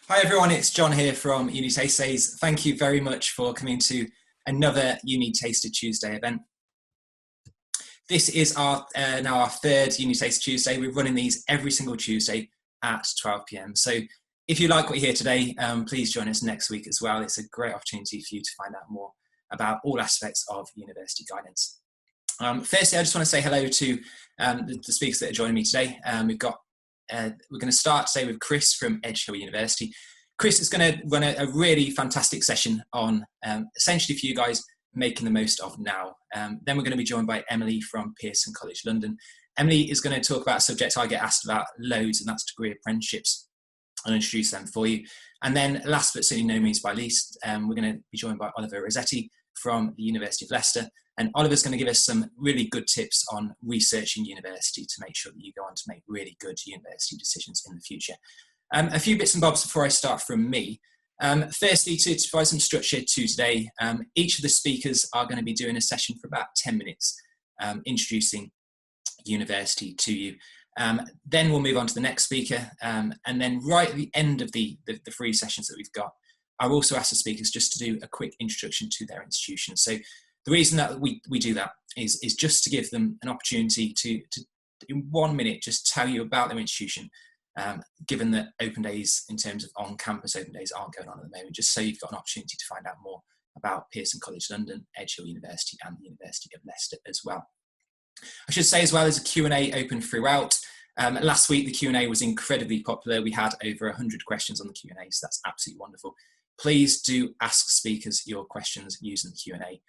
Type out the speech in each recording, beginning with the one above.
Hi everyone, it's Jon here from UniTasterDays. Thank you very much for coming to another UniTaster Tuesday event. This is now our third UniTaster Tuesday. We're running these every single Tuesday at 12 p.m. So if you like what you hear today, please join us next week as well. It's a great opportunity for you to find out more about all aspects of university guidance. Firstly, I just want to say hello to the speakers that are joining me today. We're going to start today with Chris from Edge Hill University. Chris is going to run a really fantastic session on essentially for you guys making the most of now. Then we're going to be joined by Emily from Pearson College London. Emily is going to talk about a subject I get asked about loads, and that's degree apprenticeships. I'll introduce them for you. And then last but certainly no means by least, we're going to be joined by Oliver Rossetti from the University of Leicester. And Oliver's going to give us some really good tips on researching university to make sure that you go on to make really good university decisions in the future. A few bits and bobs before I start from me. Firstly, to provide some structure to today, each of the speakers are going to be doing a session for about 10 minutes, introducing university to you. Then we'll move on to the next speaker. And then right at the end of the three sessions that we've got, I'll also ask the speakers just to do a quick introduction to their institution. So the reason that we do that is just to give them an opportunity to in 1 minute, just tell you about their institution, given that open days in terms of on-campus open days aren't going on at the moment, just so you've got an opportunity to find out more about Pearson College London, Edge Hill University and the University of Leicester as well. I should say as well, there's a Q&A open throughout. Last week, the Q&A was incredibly popular. We had over 100 questions on the Q&A, so that's absolutely wonderful. Please do ask speakers your questions using the Q&A.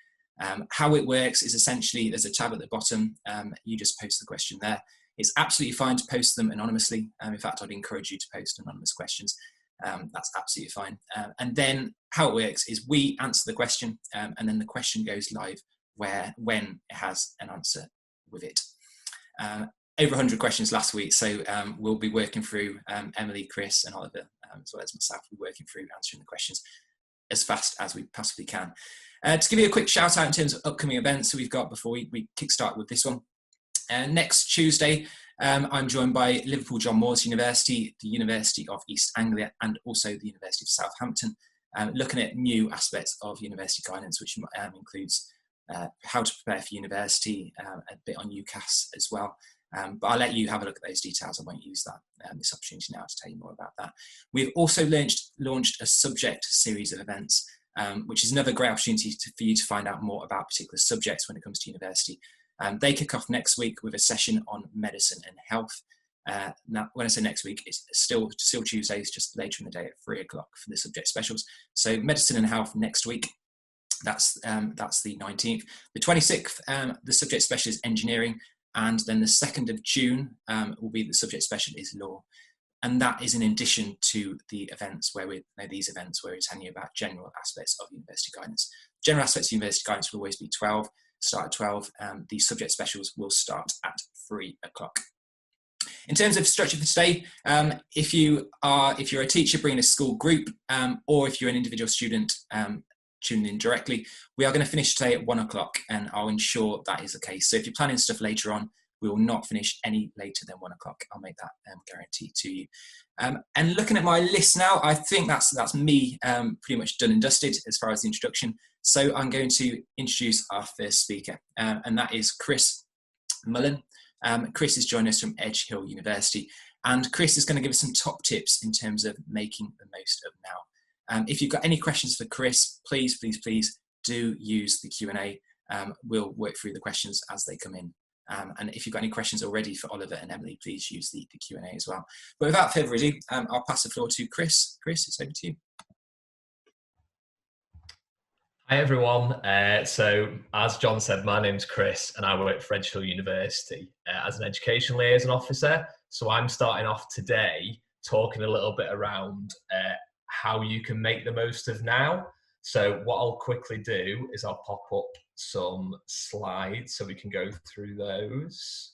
How it works is essentially there's a tab at the bottom. You just post the question there. It's absolutely fine to post them anonymously. In fact, I'd encourage you to post anonymous questions. That's absolutely fine. And then how it works is we answer the question and then the question goes live when it has an answer with it. Over 100 questions last week, so we'll be working through Emily, Chris and Oliver, as well as myself, we're working through answering the questions as fast as we possibly can. To give you a quick shout out in terms of upcoming events that we've got before we kickstart with this one. Next Tuesday, I'm joined by Liverpool John Moores University, the University of East Anglia and also the University of Southampton, looking at new aspects of university guidance, which includes how to prepare for university, a bit on UCAS as well. But I'll let you have a look at those details. I won't use this opportunity now to tell you more about that. We've also launched a subject series of events, which is another great opportunity for you to find out more about particular subjects when it comes to university. They kick off next week with a session on medicine and health. Now, when I say next week, it's still Tuesdays, just later in the day at 3 o'clock for the subject specials. So medicine and health next week. That's the 19th. The 26th, the subject special is engineering. And then the 2nd of June will be the subject special is law. And that is in addition to the events where we're telling you about general aspects of university guidance. General aspects of university guidance will always be 12, start at 12. The subject specials will start at 3 o'clock. In terms of structure for today, if you're a teacher bringing a school group, or if you're an individual student tuning in directly, we are going to finish today at 1 o'clock, and I'll ensure that is the case. So if you're planning stuff later on, we will not finish any later than 1 o'clock. I'll make that guarantee to you. And looking at my list now, I think that's me pretty much done and dusted as far as the introduction. So I'm going to introduce our first speaker, and that is Chris Mullen. Chris is joining us from Edge Hill University, and Chris is going to give us some top tips in terms of making the most of now. If you've got any questions for Chris, please do use the Q&A. We'll work through the questions as they come in. And if you've got any questions already for Oliver and Emily, please use the Q&A as well. But without further ado, I'll pass the floor to Chris. Chris, it's over to you. Hi everyone. So as Jon said, my name's Chris and I work for Edge Hill University as an Education Liaison Officer. So I'm starting off today talking a little bit around how you can make the most of now. So what I'll quickly do is I'll pop up some slides so we can go through those.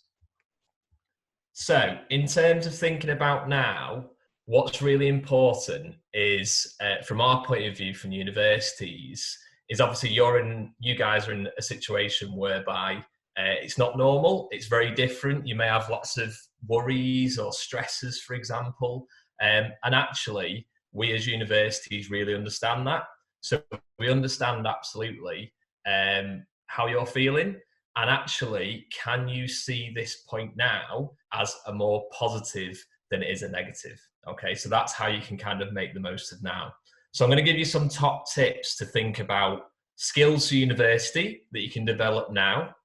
So in terms of thinking about now, what's really important is, from our point of view from universities, is obviously you guys are in a situation whereby it's not normal, it's very different. You may have lots of worries or stresses, for example, and actually we as universities really understand that. So we understand absolutely how you're feeling, and actually, can you see this point now as a more positive than it is a negative? Okay, so that's how you can kind of make the most of now. So I'm going to give you some top tips to think about skills for university that you can develop now,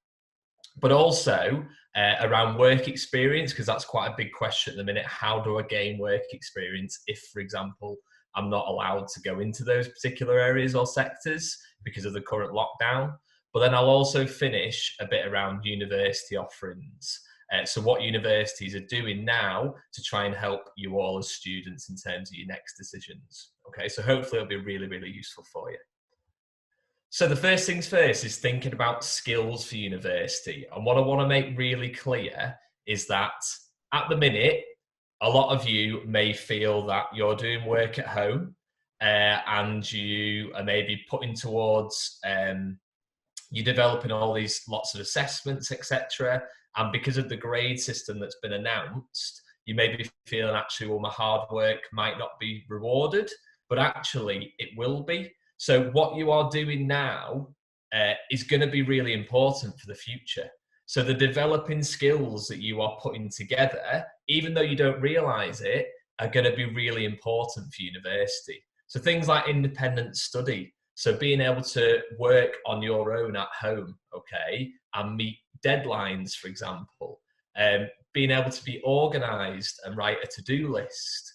but also around work experience, because that's quite a big question at the minute. How do I gain work experience if, for example, I'm not allowed to go into those particular areas or sectors because of the current lockdown? But then I'll also finish a bit around university offerings. So what universities are doing now to try and help you all as students in terms of your next decisions. Okay, so hopefully it'll be really, really useful for you. So the first things first is thinking about skills for university. And what I want to make really clear is that at the minute, a lot of you may feel that you're doing work at home and you are maybe putting towards, you're developing all these lots of assessments, etc. And because of the grade system that's been announced, you may be feeling actually, well, my hard work might not be rewarded, but actually it will be. So what you are doing now is going to be really important for the future. So the developing skills that you are putting together, even though you don't realize it, are going to be really important for university. So things like independent study. So being able to work on your own at home, okay, and meet deadlines, for example, being able to be organized and write a to-do list,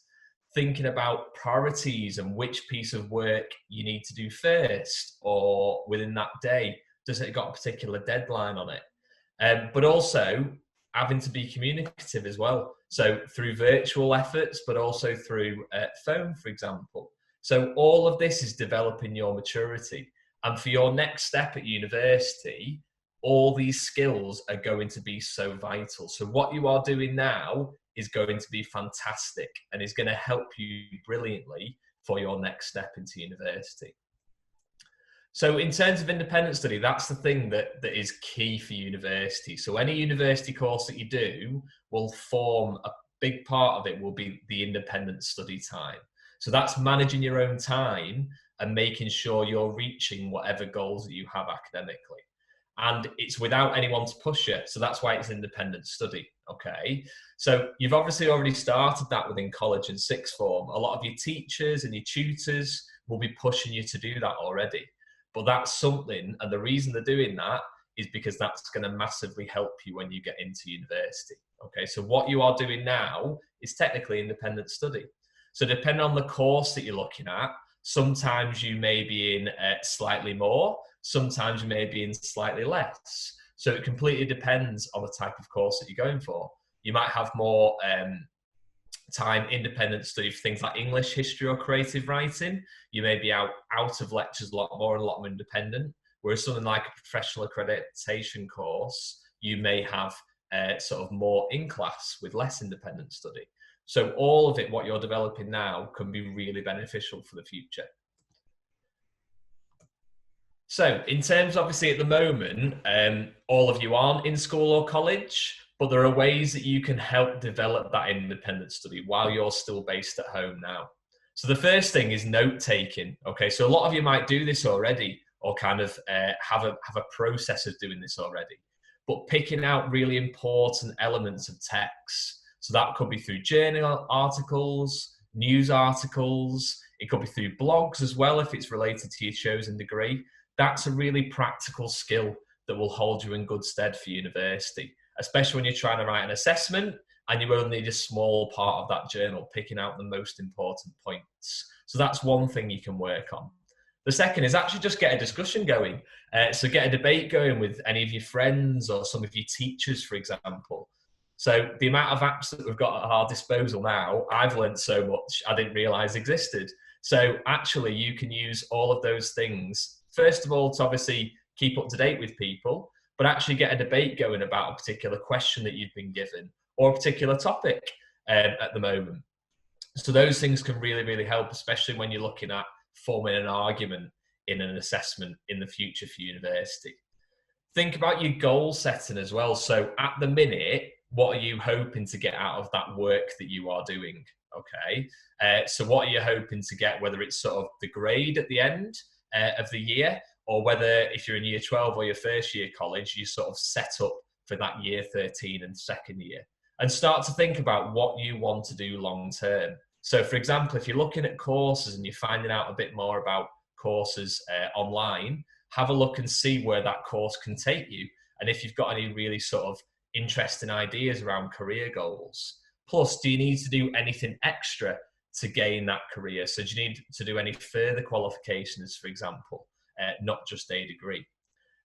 thinking about priorities and which piece of work you need to do first or within that day. Does it got a particular deadline on it? But also having to be communicative as well. So through virtual efforts, but also through phone, for example. So all of this is developing your maturity. And for your next step at university, all these skills are going to be so vital. So what you are doing now is going to be fantastic and is going to help you brilliantly for your next step into university. So in terms of independent study, that's the thing that is key for university. So any university course that you do will form a big part of it will be the independent study time. So that's managing your own time and making sure you're reaching whatever goals that you have academically. And it's without anyone to push you. So that's why it's independent study, okay? So you've obviously already started that within college and sixth form. A lot of your teachers and your tutors will be pushing you to do that already. But that's something, and the reason they're doing that is because that's going to massively help you when you get into university, okay? So what you are doing now is technically independent study. So depending on the course that you're looking at, sometimes you may be in slightly more, sometimes you may be in slightly less. So it completely depends on the type of course that you're going for. You might have more time independent study for things like English, history, or creative writing. You may be out of lectures a lot more and a lot more independent. Whereas something like a professional accreditation course, you may have sort of more in class with less independent study. So all of it, what you're developing now, can be really beneficial for the future. So in terms, obviously, at the moment, all of you aren't in school or college, but there are ways that you can help develop that independent study while you're still based at home now. So the first thing is note taking. Okay, so a lot of you might do this already, or kind of have a process of doing this already, but picking out really important elements of text. So that could be through journal articles, news articles. It could be through blogs as well if it's related to your chosen degree. That's a really practical skill that will hold you in good stead for university, especially when you're trying to write an assessment and you only need a small part of that journal, picking out the most important points. So that's one thing you can work on. The second is actually just get a discussion going. So get a debate going with any of your friends or some of your teachers, for example. So the amount of apps that we've got at our disposal now, I've learned so much I didn't realize existed. So actually you can use all of those things, first of all, to obviously keep up to date with people, but actually get a debate going about a particular question that you've been given or a particular topic at the moment. So those things can really, really help, especially when you're looking at forming an argument in an assessment in the future for university. Think about your goal setting as well. So at the minute, what are you hoping to get out of that work that you are doing? Okay, so what are you hoping to get, whether it's sort of the grade at the end of the year, or whether if you're in year 12 or your first year college, you sort of set up for that year 13 and second year, and start to think about what you want to do long term. So for example, if you're looking at courses and you're finding out a bit more about courses online, have a look and see where that course can take you. And if you've got any really sort of interesting ideas around career goals. Plus, do you need to do anything extra to gain that career? So do you need to do any further qualifications, for example, not just a degree?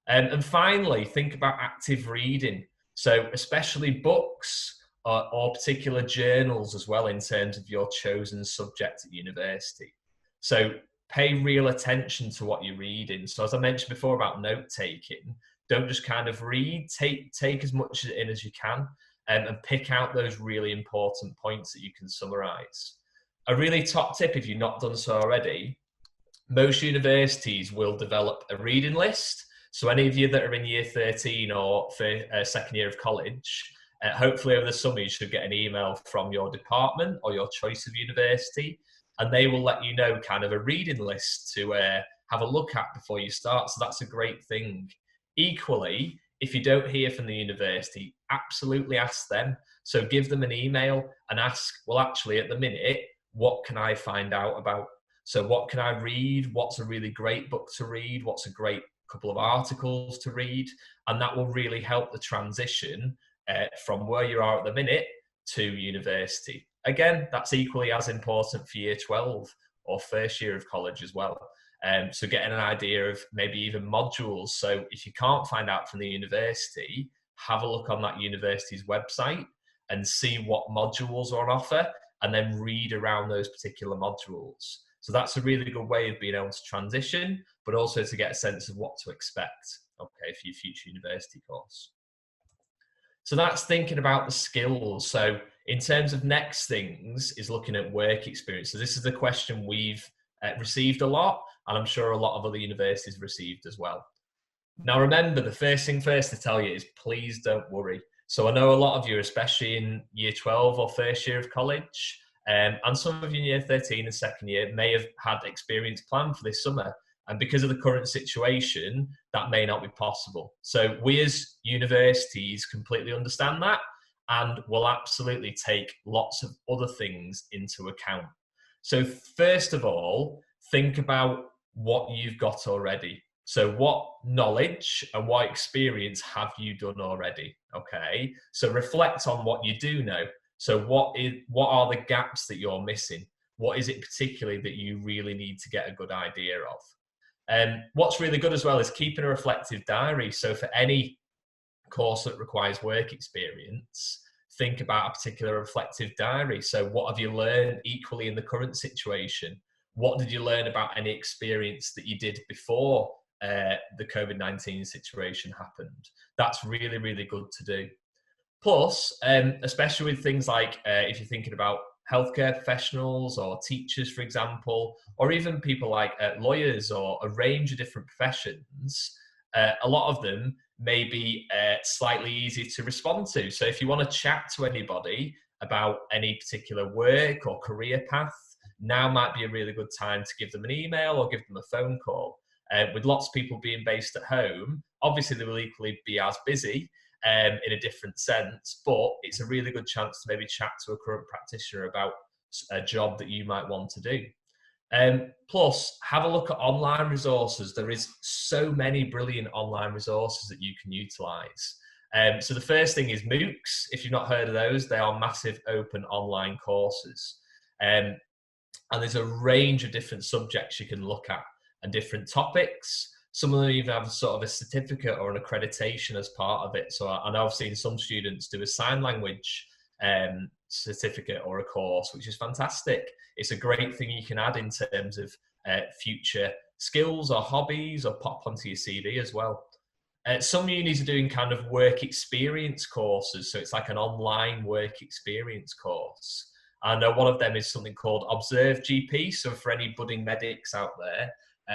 And finally, think about active reading. So especially books or particular journals as well in terms of your chosen subject at university. So pay real attention to what you're reading. So as I mentioned before about note taking, don't just kind of read, take as much in as you can, and pick out those really important points that you can summarize. A really top tip, if you've not done so already, most universities will develop a reading list. So any of you that are in year 13 or second year of college, hopefully over the summer you should get an email from your department or your choice of university, and they will let you know kind of a reading list to have a look at before you start. So that's a great thing. Equally, if you don't hear from the university, absolutely ask them. So give them an email and ask, well, actually, at the minute, what can I find out about? So what can I read? What's a really great book to read? What's a great couple of articles to read? And that will really help the transition from where you are at the minute to university. Again, that's equally as important for year 12 or first year of college as well. So getting an idea of maybe even modules. So if you can't find out from the university, have a look on that university's website and see what modules are on offer, and then read around those particular modules. So that's a really good way of being able to transition, but also to get a sense of what to expect, okay, for your future university course. So that's thinking about the skills. So in terms of next things is looking at work experience. So this is the question we've received a lot, and I'm sure a lot of other universities received as well. Now, remember, the first thing first to tell you is please don't worry. So I know a lot of you, especially in year 12 or first year of college, and some of you in year 13 and second year may have had experience planned for this summer. And because of the current situation, that may not be possible. So we as universities completely understand that, and will absolutely take lots of other things into account. So first of all, think about what you've got already. So what knowledge and what experience have you done already? Okay, so reflect on what you do know. So what are the gaps that you're missing? What is it particularly that you really need to get a good idea of? What's really good as well is keeping a reflective diary. So for any course that requires work experience, think about a particular reflective diary. So what have you learned equally in the current situation? What did you learn about any experience that you did before the COVID-19 situation happened? That's really, really good to do. Plus, especially with things like if you're thinking about healthcare professionals or teachers, for example, or even people like lawyers or a range of different professions, a lot of them may be slightly easier to respond to. So if you want to chat to anybody about any particular work or career path, now might be a really good time to give them an email or give them a phone call. With lots of people being based at home, obviously they will equally be as busy in a different sense, but it's a really good chance to maybe chat to a current practitioner about a job that you might want to do. Plus, have a look at online resources. There is so many brilliant online resources that you can utilize. So the first thing is MOOCs. If you've not heard of those, they are massive open online courses. And there's a range of different subjects you can look at and different topics. Some of them even have sort of a certificate or an accreditation as part of it. So I know I've seen some students do a sign language certificate or a course, which is fantastic. It's a great thing you can add in terms of future skills or hobbies, or pop onto your CV as well. Some unis are doing kind of work experience courses. So it's like an online work experience course. I know one of them is something called Observe GP. So for any budding medics out there,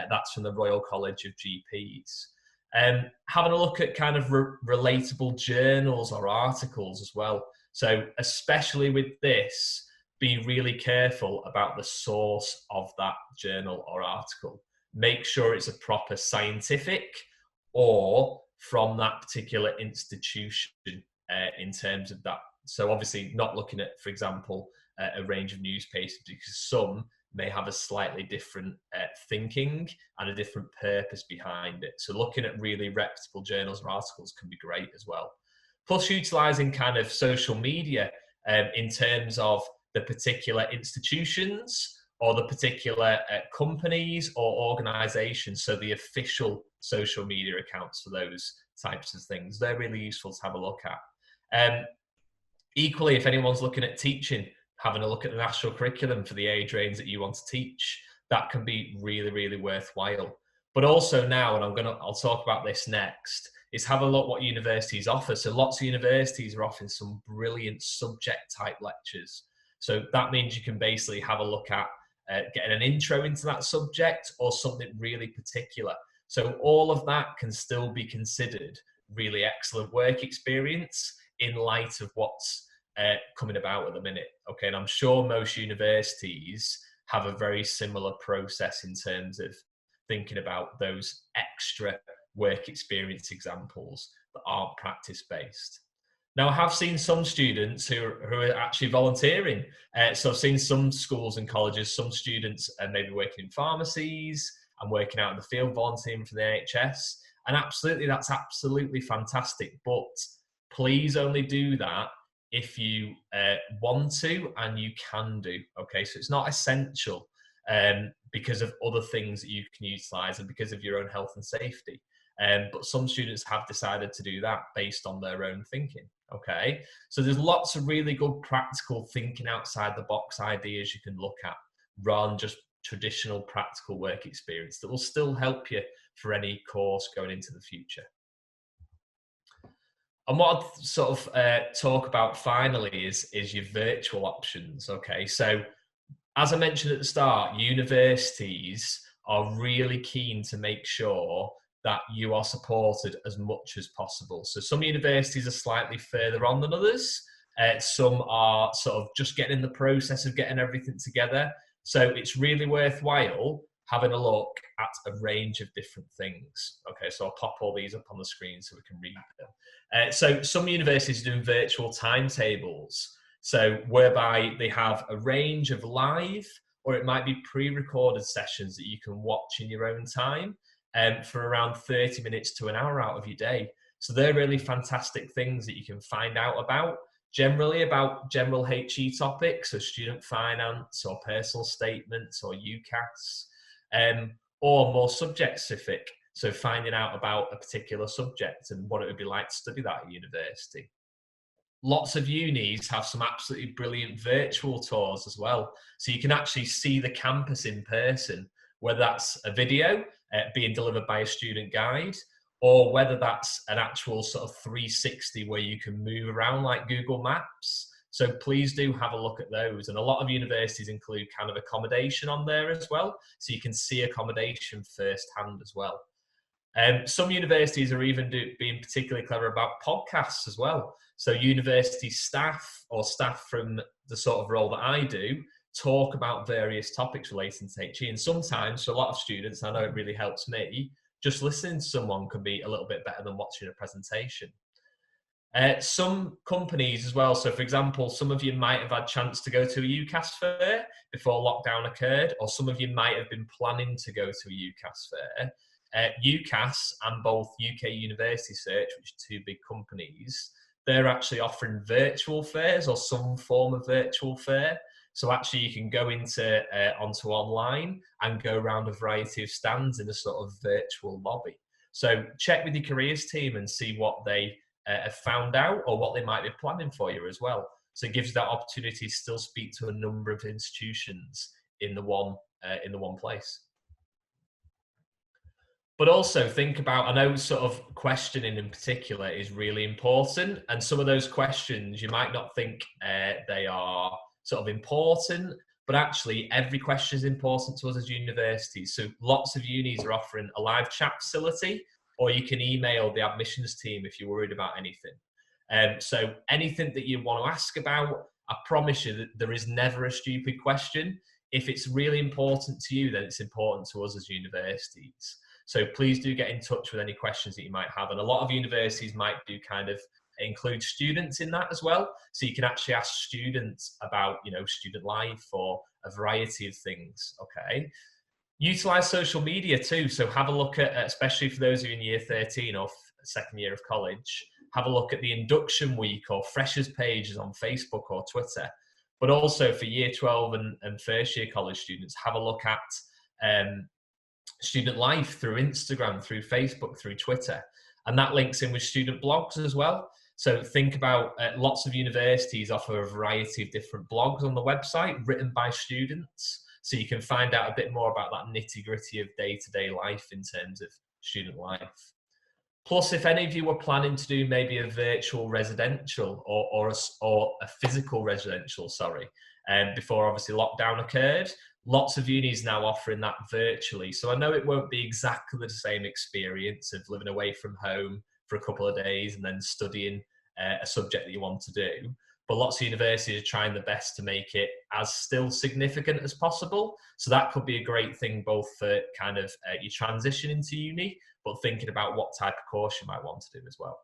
that's from the Royal College of GPs. Having a look at kind of relatable journals or articles as well. So especially with this, be really careful about the source of that journal or article. Make sure it's a proper scientific or from that particular institution in terms of that. So obviously not looking at, for example, a range of newspapers, because some may have a slightly different thinking and a different purpose behind it. So looking at really reputable journals or articles can be great as well. Plus utilising kind of social media in terms of the particular institutions or the particular companies or organisations. So the official social media accounts for those types of things. They're really useful to have a look at. Equally, if anyone's looking at teaching, having a look at the national curriculum for the age range that you want to teach, that can be really, really worthwhile. But also now, and I'll talk about this next, is have a look what universities offer. So lots of universities are offering some brilliant subject type lectures. So that means you can basically have a look at getting an intro into that subject or something really particular. So all of that can still be considered really excellent work experience in light of what's coming about at the minute. Okay, and I'm sure most universities have a very similar process in terms of thinking about those extra work experience examples that aren't practice-based. Now, I have seen some students who are actually volunteering. So I've seen some schools and colleges, some students maybe working in pharmacies and working out in the field, volunteering for the NHS. And absolutely, that's absolutely fantastic. But please only do that if you want to and you can do. Okay, so it's not essential because of other things that you can utilise and because of your own health and safety. But some students have decided to do that based on their own thinking. Okay, so there's lots of really good practical thinking outside the box ideas you can look at rather than just traditional practical work experience that will still help you for any course going into the future. And what I'd sort of talk about finally is your virtual options. Okay, so as I mentioned at the start, universities are really keen to make sure that you are supported as much as possible. So some universities are slightly further on than others. Some are sort of just getting in the process of getting everything together. So it's really worthwhile having a look at a range of different things. Okay, so I'll pop all these up on the screen so we can read them. So some universities are doing virtual timetables. So whereby they have a range of live, or it might be pre-recorded sessions that you can watch in your own time for around 30 minutes to an hour out of your day. So they're really fantastic things that you can find out about, generally about general HE topics, so student finance or personal statements or UCAS, or more subject specific. So finding out about a particular subject and what it would be like to study that at university. Lots of unis have some absolutely brilliant virtual tours as well. So you can actually see the campus in person, whether that's a video being delivered by a student guide, or whether that's an actual sort of 360 where you can move around like Google Maps. So please do have a look at those. And a lot of universities include kind of accommodation on there as well. So you can see accommodation firsthand as well. Some universities are even being particularly clever about podcasts as well. So university staff or staff from the sort of role that I do talk about various topics relating to HE. And sometimes for a lot of students, I know it really helps me, just listening to someone can be a little bit better than watching a presentation. Some companies as well, so for example, some of you might have had a chance to go to a UCAS fair before lockdown occurred, or some of you might have been planning to go to a UCAS fair. UCAS and both UK University Search, which are two big companies, they're actually offering virtual fairs or some form of virtual fair. So actually you can go onto online and go around a variety of stands in a sort of virtual lobby. So check with your careers team and see what they have found out or what they might be planning for you as well. So it gives you that opportunity to still speak to a number of institutions in the one place. But also think about, I know sort of questioning in particular is really important. And some of those questions, you might not think they are sort of important, but actually every question is important to us as universities. So lots of unis are offering a live chat facility or you can email the admissions team if you're worried about anything. So anything that you want to ask about, I promise you that there is never a stupid question. If it's really important to you, then it's important to us as universities. So please do get in touch with any questions that you might have. And a lot of universities might do kind of include students in that as well. So you can actually ask students about, student life or a variety of things, okay? Utilize social media too. So have a look at, especially for those of you in year 13 or second year of college, have a look at the induction week or freshers pages on Facebook or Twitter. But also for year 12 and first year college students, have a look at student life through Instagram, through Facebook, through Twitter. And that links in with student blogs as well. So think about lots of universities offer a variety of different blogs on the website written by students. So you can find out a bit more about that nitty-gritty of day-to-day life in terms of student life. Plus, if any of you were planning to do maybe a virtual residential or a physical residential, before obviously lockdown occurred, lots of unis now offering that virtually. So I know it won't be exactly the same experience of living away from home for a couple of days and then studying a subject that you want to do. But lots of universities are trying their best to make it as still significant as possible. So that could be a great thing both for kind of your transition into uni, but thinking about what type of course you might want to do as well.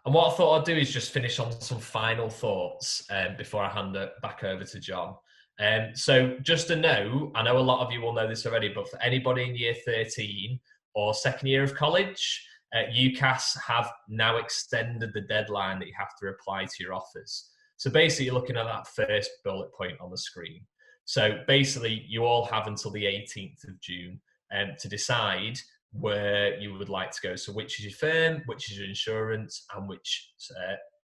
And what I thought I'd do is just finish on some final thoughts before I hand it back over to Jon. So just to know, I know a lot of you will know this already, but for anybody in year 13 or second year of college, UCAS have now extended the deadline that you have to reply to your offers. So basically you're looking at that first bullet point on the screen. So basically you all have until the 18th of June to decide where you would like to go. So which is your firm, which is your insurance, and which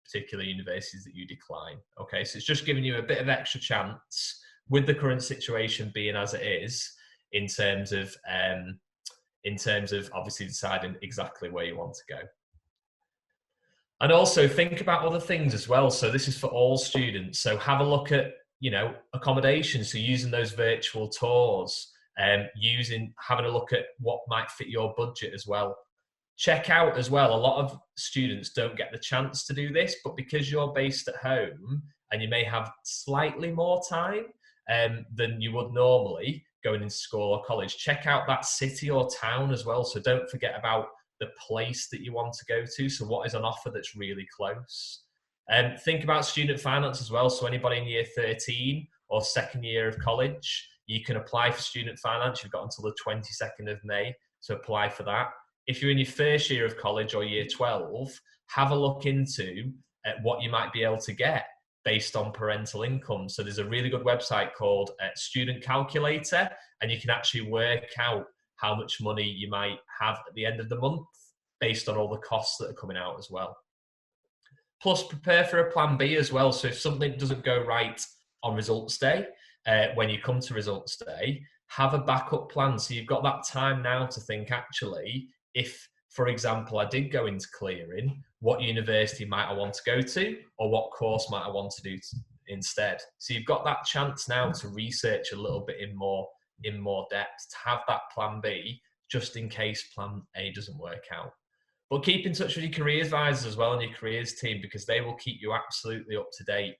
particular universities that you decline. Okay, so it's just giving you a bit of extra chance with the current situation being as it is in terms of obviously deciding exactly where you want to go. And also think about other things as well. So this is for all students. So have a look at, accommodation. So using those virtual tours, having a look at what might fit your budget as well. Check out as well, a lot of students don't get the chance to do this, but because you're based at home and you may have slightly more time than you would normally going into school or college, check out that city or town as well. So don't forget about the place that you want to go to. So what is on offer that's really close? Think about student finance as well. So anybody in year 13 or second year of college, you can apply for student finance. You've got until the 22nd of May to apply for that. If you're in your first year of college or year 12, have a look into what you might be able to get based on parental income. So there's a really good website called Student Calculator, and you can actually work out how much money you might have at the end of the month based on all the costs that are coming out as well. Plus, prepare for a plan B as well. So if something doesn't go right on results day, when you come to results day, have a backup plan. So you've got that time now to think, actually, if, for example, I did go into clearing, what university might I want to go to, or what course might I want to do instead? So you've got that chance now to research a little bit in more depth, to have that plan B, just in case plan A doesn't work out. But keep in touch with your careers advisors as well and your careers team, because they will keep you absolutely up to date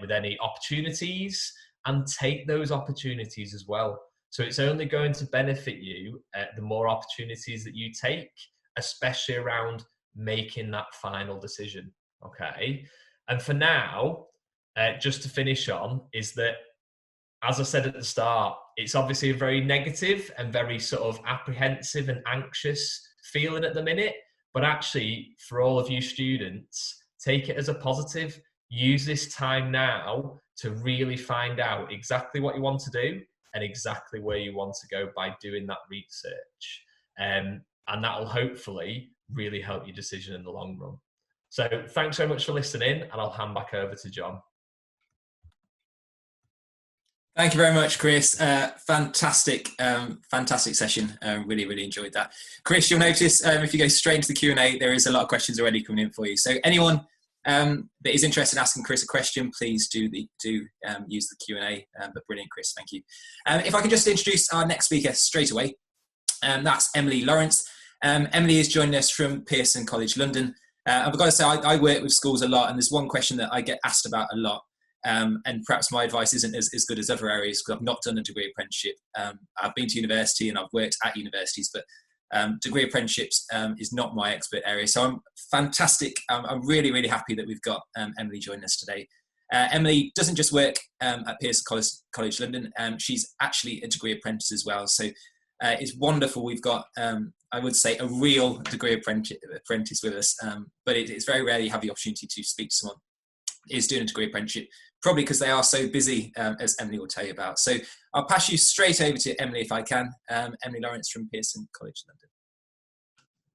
with any opportunities, and take those opportunities as well. So it's only going to benefit you the more opportunities that you take, especially around making that final decision, okay? And for now, just to finish on, is that, as I said at the start, it's obviously a very negative and very sort of apprehensive and anxious feeling at the minute, but actually for all of you students, take it as a positive. Use this time now to really find out exactly what you want to do and exactly where you want to go by doing that research. And that will hopefully really help your decision in the long run. So thanks so much for listening, and I'll hand back over to Jon. Thank you very much, Chris. Fantastic session. Really, really enjoyed that. Chris, you'll notice if you go straight into the Q&A, there is a lot of questions already coming in for you. So anyone that is interested in asking Chris a question, please do use the Q&A. But brilliant, Chris, thank you. If I can just introduce our next speaker straight away. That's Emily Lawrence. Emily is joining us from Pearson College London. I've got to say, I work with schools a lot, and there's one question that I get asked about a lot, and perhaps my advice isn't as good as other areas because I've not done a degree apprenticeship. I've been to university and I've worked at universities, but degree apprenticeships is not my expert area. So I'm fantastic. I'm really, really happy that we've got Emily joining us today. Emily doesn't just work at Pearson College London, she's actually a degree apprentice as well. So it's wonderful we've got, I would say, a real degree apprentice with us, but it's very rare you have the opportunity to speak to someone who is doing a degree apprenticeship, probably because they are so busy, as Emily will tell you about. So I'll pass you straight over to Emily if I can. Emily Lawrence from Pearson College London.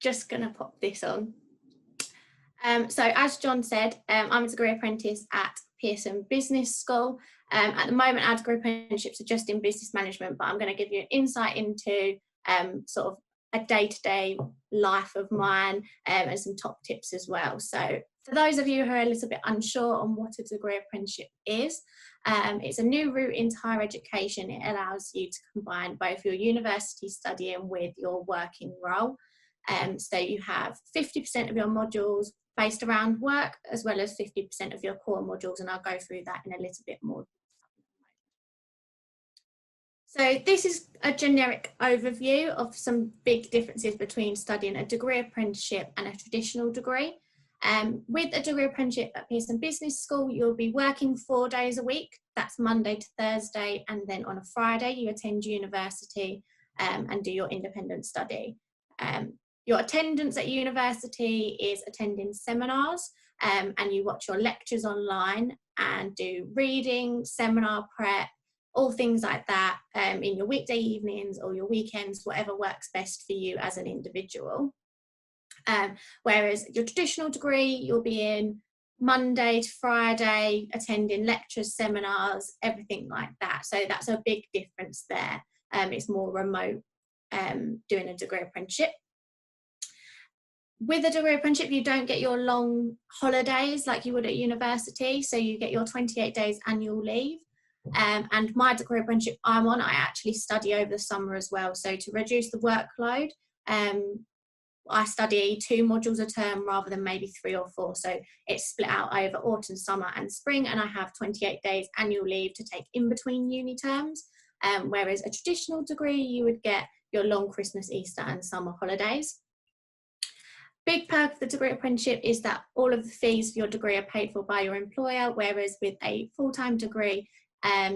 Just going to pop this on. So as Jon said, I'm a degree apprentice at Pearson Business School. At the moment, our degree apprenticeships are just in business management, but I'm going to give you an insight into sort of a day-to-day life of mine and some top tips as well. So for those of you who are a little bit unsure on what a degree apprenticeship is, it's a new route into higher education. It allows you to combine both your university studying with your working role. So you have 50% of your modules based around work, as well as 50% of your core modules, and I'll go through that in a little bit more. So this is a generic overview of some big differences between studying a degree apprenticeship and a traditional degree. With a degree apprenticeship at Pearson Business School, you'll be working 4 days a week. That's Monday to Thursday, and then on a Friday you attend university and do your independent study. Your attendance at university is attending seminars, and you watch your lectures online and do reading, seminar prep, all things like that in your weekday evenings or your weekends, whatever works best for you as an individual. Whereas your traditional degree, you'll be in Monday to Friday, attending lectures, seminars, everything like that. So that's a big difference there. It's more remote doing a degree apprenticeship. With a degree apprenticeship, you don't get your long holidays like you would at university. So you get your 28 days annual leave. And my degree apprenticeship I'm on, I actually study over the summer as well. So to reduce the workload, I study 2 modules a term rather than maybe 3 or 4. So it's split out over autumn, summer and spring, and I have 28 days annual leave to take in between uni terms. Whereas a traditional degree, you would get your long Christmas, Easter and summer holidays. Big perk of the degree apprenticeship is that all of the fees for your degree are paid for by your employer, whereas with a full-time degree,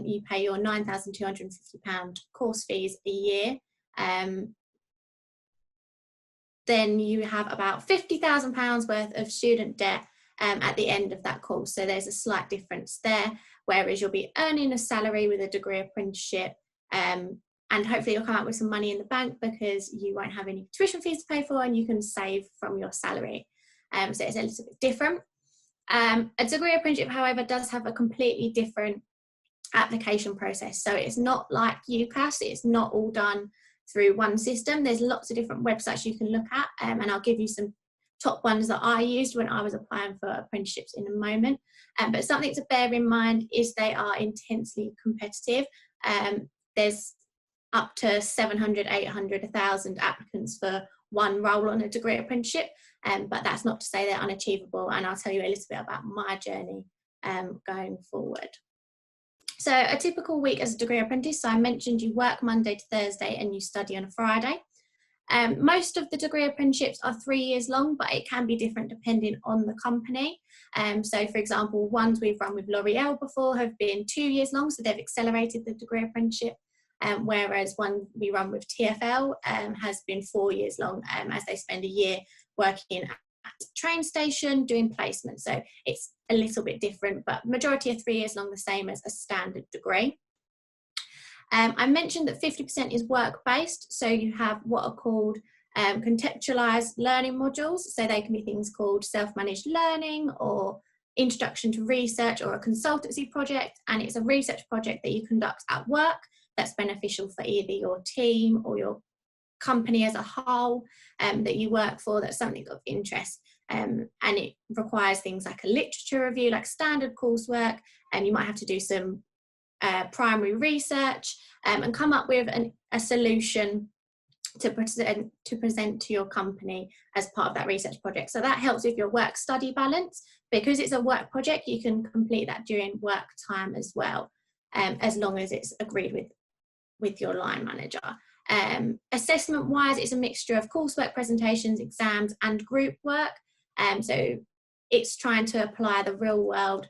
you pay your £9,250 course fees a year. Then you have about £50,000 worth of student debt at the end of that course. So there's a slight difference there, whereas you'll be earning a salary with a degree apprenticeship, and hopefully you'll come out with some money in the bank because you won't have any tuition fees to pay for and you can save from your salary. So it's a little bit different. A degree apprenticeship, however, does have a completely different application process. So it's not like UCAS, it's not all done through one system. There's lots of different websites you can look at, and I'll give you some top ones that I used when I was applying for apprenticeships in a moment. But something to bear in mind is they are intensely competitive. There's up to 700, 800, 1,000 applicants for one role on a degree apprenticeship, but that's not to say they're unachievable, and I'll tell you a little bit about my journey going forward. So a typical week as a degree apprentice, so I mentioned you work Monday to Thursday and you study on a Friday. Most of the degree apprenticeships are 3 years long, but it can be different depending on the company. So for example, ones we've run with L'Oreal before have been 2 years long, so they've accelerated the degree apprenticeship. Whereas one we run with TfL has been 4 years long, as they spend a year working at the train station doing placement. So it's a little bit different, but majority are 3 years long, the same as a standard degree. I mentioned that 50% is work-based, so you have what are called contextualised learning modules. So they can be things called self-managed learning or introduction to research or a consultancy project, and it's a research project that you conduct at work that's beneficial for either your team or your company as a whole that you work for, that's something of interest. And it requires things like a literature review, like standard coursework, and you might have to do some primary research and come up with a solution to present to your company as part of that research project. So that helps with your work-study balance. Because it's a work project, you can complete that during work time as well, as long as it's agreed with your line manager. Assessment-wise, it's a mixture of coursework, presentations, exams, and group work. So it's trying to apply the real world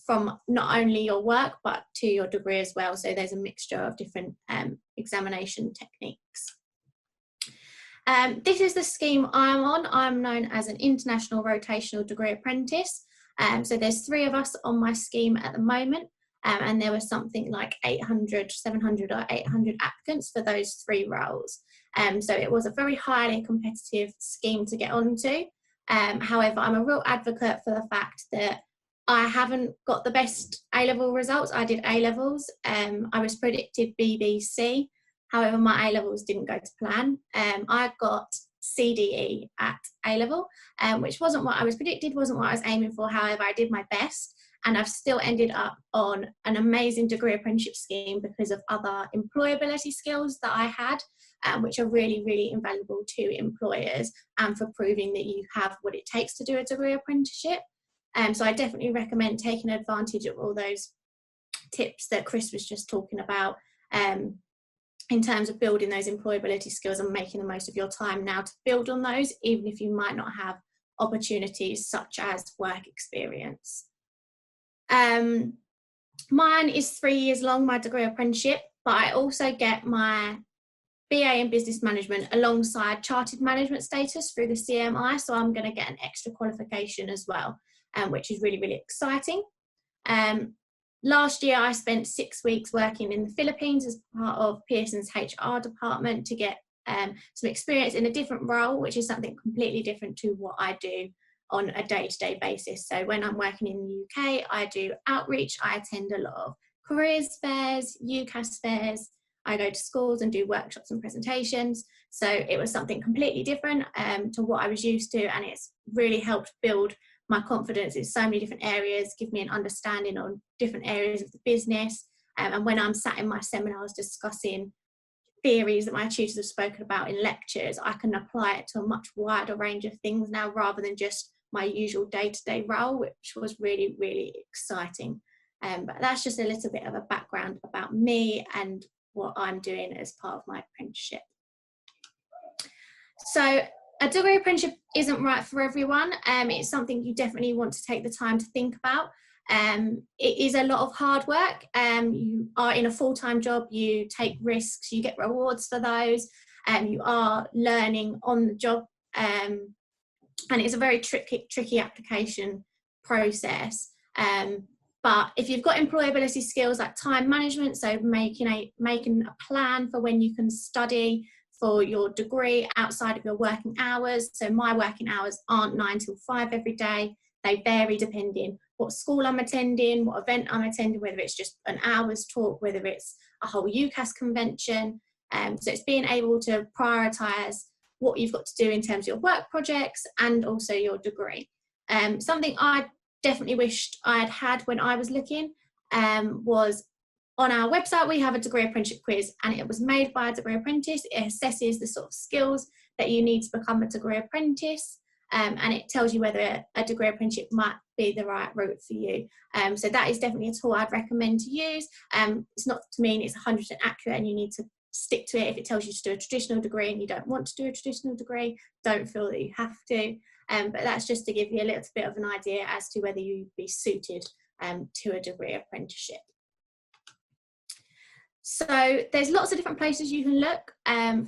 from not only your work, but to your degree as well. So there's a mixture of different examination techniques. This is the scheme I'm on. I'm known as an international rotational degree apprentice. So there's 3 of us on my scheme at the moment. And there was something like 700 or 800 applicants for those 3 roles. So it was a very highly competitive scheme to get onto. However, I'm a real advocate for the fact that I haven't got the best A-level results. I did A-levels. I was predicted BBC. However, my A-levels didn't go to plan. I got CDE at A-level, which wasn't what I was predicted, wasn't what I was aiming for. However, I did my best, and I've still ended up on an amazing degree apprenticeship scheme because of other employability skills that I had, which are really, really invaluable to employers and for proving that you have what it takes to do a degree apprenticeship. So I definitely recommend taking advantage of all those tips that Chris was just talking about, in terms of building those employability skills and making the most of your time now to build on those, even if you might not have opportunities such as work experience. Mine is 3 years long, my degree apprenticeship, but I also get my BA in business management alongside chartered management status through the CMI, so I'm going to get an extra qualification as well, which is really, really exciting. Last year, I spent 6 weeks working in the Philippines as part of Pearson's HR department to get some experience in a different role, which is something completely different to what I do on a day-to-day basis. So when I'm working in the UK, I do outreach. I attend a lot of careers fairs, UCAS fairs. I go to schools and do workshops and presentations. So it was something completely different to what I was used to, and it's really helped build my confidence in so many different areas, give me an understanding on different areas of the business. And when I'm sat in my seminars discussing theories that my tutors have spoken about in lectures, I can apply it to a much wider range of things now rather than just my usual day-to-day role, which was really, really exciting. But that's just a little bit of a background about me and what I'm doing as part of my apprenticeship. So a degree apprenticeship isn't right for everyone. It's something you definitely want to take the time to think about. It is a lot of hard work. You are in a full-time job, you take risks, you get rewards for those, you are learning on the job, and it's a very tricky application process. But if you've got employability skills like time management, so making a plan for when you can study for your degree outside of your working hours. So my working hours aren't 9 till 5 every day. They vary depending what school I'm attending, what event I'm attending, whether it's just an hour's talk, whether it's a whole UCAS convention. So it's being able to prioritise what you've got to do in terms of your work projects and also your degree. Something I definitely wished I'd had when I was looking was on our website. We have a degree apprenticeship quiz, and it was made by a degree apprentice. It assesses the sort of skills that you need to become a degree apprentice, and it tells you whether a degree apprenticeship might be the right route for you. So that is definitely a tool I'd recommend to use. It's not to mean it's 100% accurate and you need to stick to it. If it tells you to do a traditional degree and you don't want to do a traditional degree, don't feel that you have to. But that's just to give you a little bit of an idea as to whether you'd be suited to a degree apprenticeship. So there's lots of different places you can look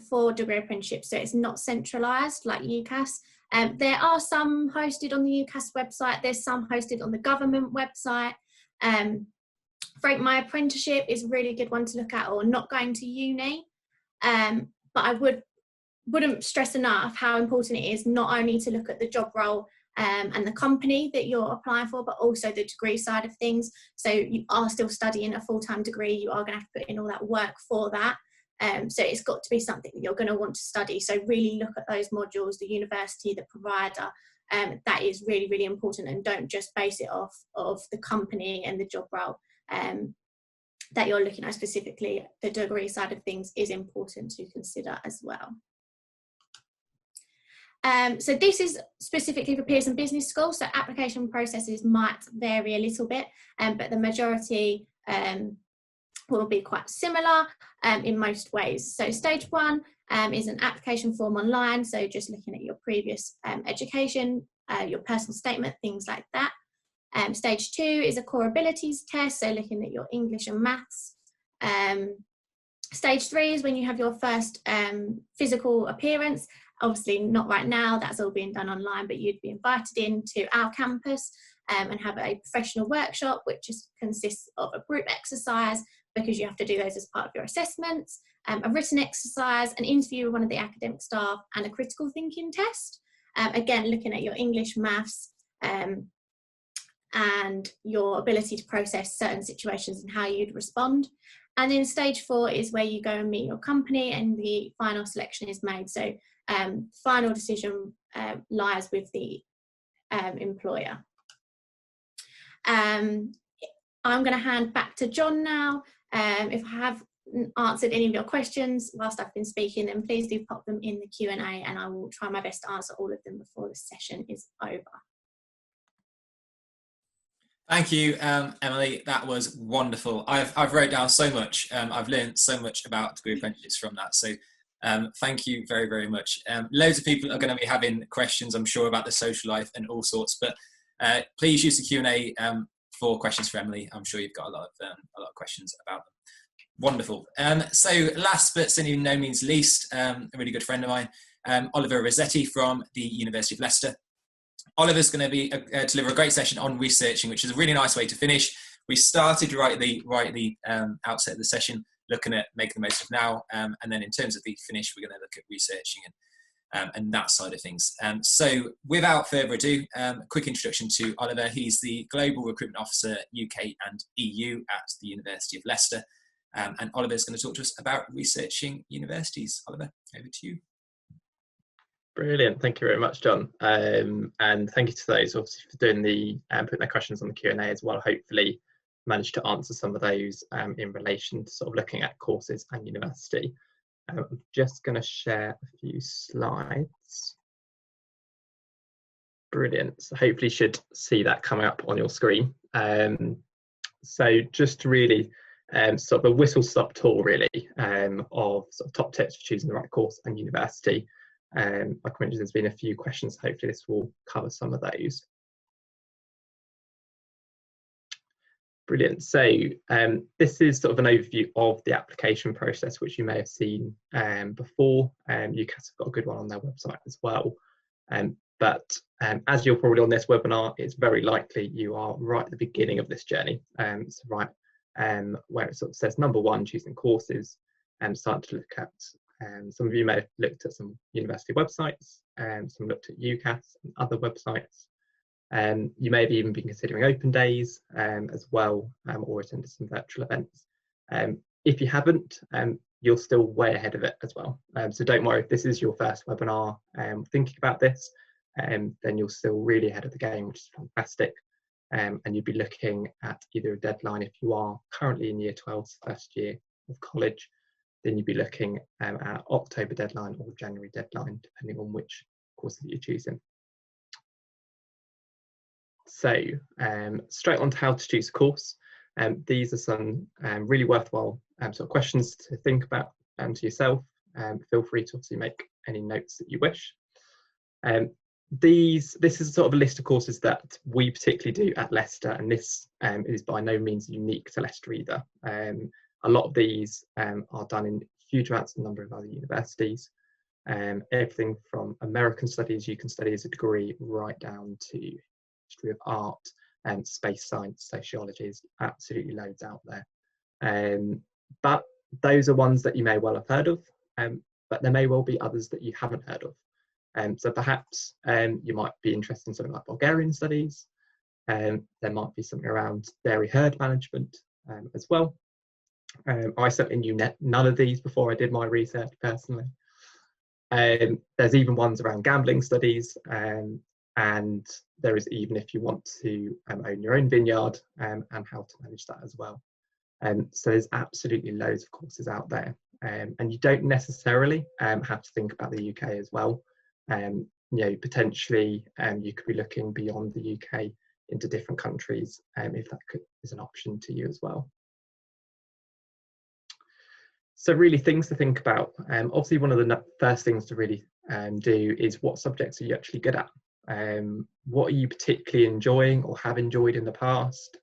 for degree apprenticeships. So it's not centralised like UCAS. There are some hosted on the UCAS website. There's some hosted on the government website. Frank, my apprenticeship is a really good one to look at, or not going to uni. But I wouldn't stress enough how important it is not only to look at the job role and the company that you're applying for, but also the degree side of things. So you are still studying a full-time degree. You are going to have to put in all that work for that. So it's got to be something that you're going to want to study. So really look at those modules, the university, the provider. That is really, really important, and don't just base it off of the company and the job role. that you're looking at specifically, the degree side of things is important to consider as well. So this is specifically for Pearson Business School, so application processes might vary a little bit, but the majority will be quite similar in most ways. So stage 1 is an application form online, so just looking at your previous education, your personal statement, things like that. Stage 2 is a core abilities test, so looking at your English and maths. Stage 3 is when you have your first physical appearance. Obviously not right now, that's all being done online, but you'd be invited into our campus and have a professional workshop, which consists of a group exercise, because you have to do those as part of your assessments, a written exercise, an interview with one of the academic staff, and a critical thinking test. Again, looking at your English, maths, and your ability to process certain situations and how you'd respond. And then stage 4 is where you go and meet your company and the final selection is made. So final decision lies with the employer. I'm going to hand back to Jon now. If I have answered any of your questions whilst I've been speaking, then please do pop them in the Q&A and I will try my best to answer all of them before the session is over. Thank you, Emily. That was wonderful. I've wrote down so much. I've learned so much about degree apprenticeships from that. So thank you very, very much. Loads of people are going to be having questions, I'm sure, about the social life and all sorts. But please use the Q&A for questions for Emily. I'm sure you've got a lot of questions about them. Wonderful. So last but certainly no means least, a really good friend of mine, Oliver Rossetti from the University of Leicester. Oliver's going to be deliver a great session on researching, which is a really nice way to finish. We started right at the outset of the session, looking at making the most of now, and then in terms of the finish, we're going to look at researching and that side of things. So without further ado, a quick introduction to Oliver. He's the Global Recruitment Officer UK and EU at the University of Leicester, and Oliver's going to talk to us about researching universities. Oliver, over to you. Brilliant, thank you very much, Jon, and thank you to those obviously for doing the putting their questions on the Q&A as well. Hopefully managed to answer some of those in relation to sort of looking at courses and university. I'm just going to share a few slides. Brilliant, so hopefully you should see that coming up on your screen. So just really sort of a whistle-stop tour really of sort of top tips for choosing the right course and university. Like I mentioned, there's been a few questions, so hopefully this will cover some of those. Brilliant. So this is sort of an overview of the application process, which you may have seen before. UCAS have got a good one on their website as well. But as you're probably on this webinar, it's very likely you are right at the beginning of this journey. So right where it sort of says number 1, choosing courses, and start to look at some of you may have looked at some university websites, some looked at UCAS and other websites. You may have even been considering open days as well, or attended some virtual events. If you haven't, you're still way ahead of it as well. So don't worry if this is your first webinar thinking about this, then you're still really ahead of the game, which is fantastic. And you'd be looking at either a deadline if you are currently in year 12's first year of college, then you'd be looking at October deadline or January deadline, depending on which course that you're choosing. So straight on to how to choose a course. These are some really worthwhile sort of questions to think about to yourself. Feel free to obviously make any notes that you wish. This is sort of a list of courses that we particularly do at Leicester, and this is by no means unique to Leicester either. A lot of these are done in huge amounts of number of other universities. Everything from American studies you can study as a degree right down to history of art and space science, sociology, is absolutely loads out there. But those are ones that you may well have heard of, but there may well be others that you haven't heard of. So perhaps you might be interested in something like Bulgarian studies. There might be something around dairy herd management as well. I certainly knew none of these before I did my research personally. There's even ones around gambling studies, and there is even if you want to own your own vineyard and how to manage that as well. So there's absolutely loads of courses out there, and you don't necessarily have to think about the UK as well. Potentially you could be looking beyond the UK into different countries if that is an option to you as well. So really things to think about. Obviously one of the first things to really do is what subjects are you actually good at? What are you particularly enjoying or have enjoyed in the past?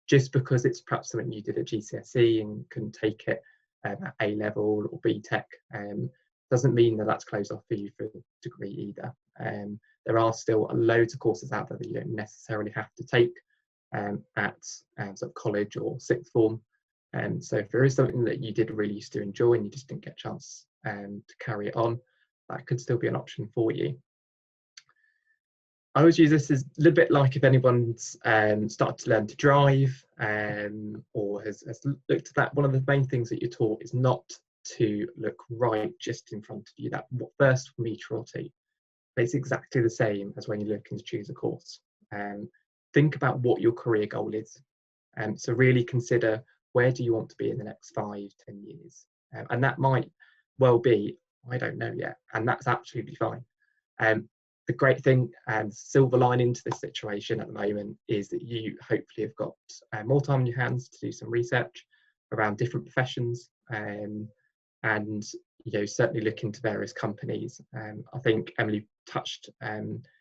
Just because it's perhaps something you did at GCSE and couldn't take it at A level or BTEC doesn't mean that that's closed off for you for a degree either. There are still loads of courses out there that you don't necessarily have to take at sort of college or sixth form. So if there is something that you did really used to enjoy and you just didn't get a chance to carry it on, that could still be an option for you. I always use this as a little bit like if anyone's started to learn to drive or has looked at that. One of the main things that you're taught is not to look right just in front of you, that first metre or two. It's exactly the same as when you're looking to choose a course. Think about what your career goal is. So really consider, where do you want to be in the next 5-10 years? And that might well be, I don't know yet, and that's absolutely fine. The great thing and silver lining to this situation at the moment is that you hopefully have got more time on your hands to do some research around different professions, and certainly look into various companies. I think Emily touched